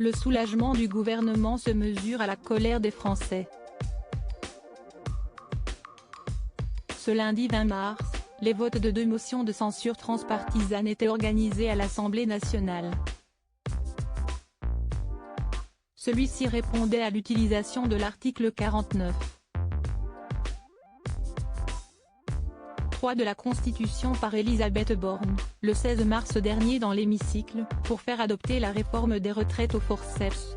Le soulagement du gouvernement se mesure à la colère des Français. Ce lundi 20 mars, les votes de 2 motions de censure transpartisane étaient organisés à l'Assemblée nationale. Celui-ci répondait à l'utilisation de l'article 49. 3 de la Constitution par Elisabeth Borne, le 16 mars dernier dans l'hémicycle, pour faire adopter la réforme des retraites au forceps.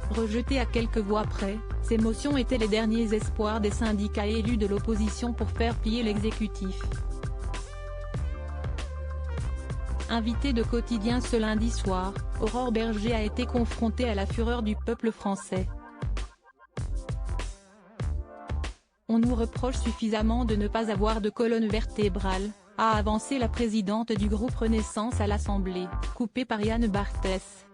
Rejetées à quelques voix près, ces motions étaient les derniers espoirs des syndicats et élus de l'opposition pour faire plier l'exécutif. Invitée de quotidien ce lundi soir, Aurore Bergé a été confrontée à la fureur du peuple français. On nous reproche suffisamment de ne pas avoir de colonne vertébrale, a avancé la présidente du groupe Renaissance à l'Assemblée, coupée par Yann Barthès.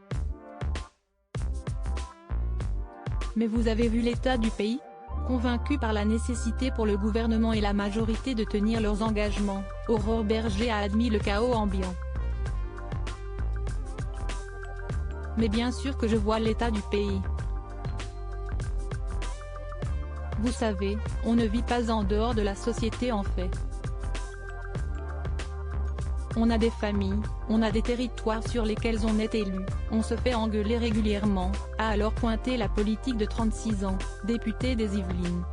Mais vous avez vu l'état du pays ? Convaincue par la nécessité pour le gouvernement et la majorité de tenir leurs engagements, Aurore Bergé a admis le chaos ambiant. Mais bien sûr que je vois l'état du pays. Vous savez, on ne vit pas en dehors de la société en fait. On a des familles, on a des territoires sur lesquels on est élu, on se fait engueuler régulièrement, a alors pointé la politique de 36 ans, députée des Yvelines.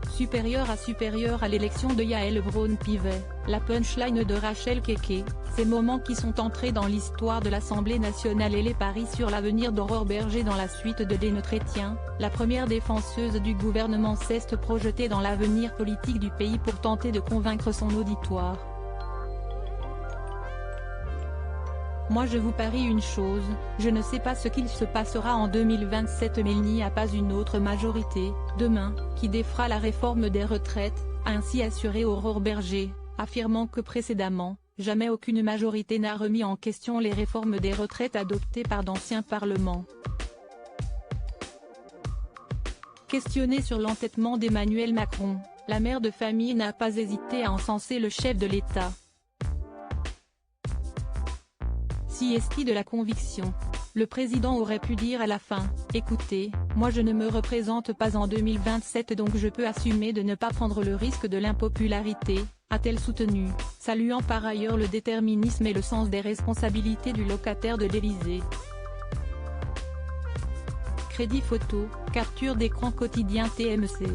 Supérieure à l'élection de Yael Braun-Pivet, la punchline de Rachel Keke, ces moments qui sont entrés dans l'histoire de l'Assemblée nationale et les paris sur l'avenir d'Aurore Bergé dans la suite de Les Chrétiens, la première défenseuse du gouvernement s'est projetée dans l'avenir politique du pays pour tenter de convaincre son auditoire. Moi je vous parie une chose, je ne sais pas ce qu'il se passera en 2027 mais il n'y a pas une autre majorité, demain, qui défera la réforme des retraites, a ainsi assuré Aurore Bergé, affirmant que précédemment, jamais aucune majorité n'a remis en question les réformes des retraites adoptées par d'anciens parlements. Questionnée sur l'entêtement d'Emmanuel Macron, la mère de famille n'a pas hésité à encenser le chef de l'État. Si est-il de la conviction. Le président aurait pu dire à la fin, « Écoutez, moi je ne me représente pas en 2027 donc je peux assumer de ne pas prendre le risque de l'impopularité », a-t-elle soutenu, saluant par ailleurs le déterminisme et le sens des responsabilités du locataire de l'Élysée. Crédit photo, capture d'écran quotidien TMC.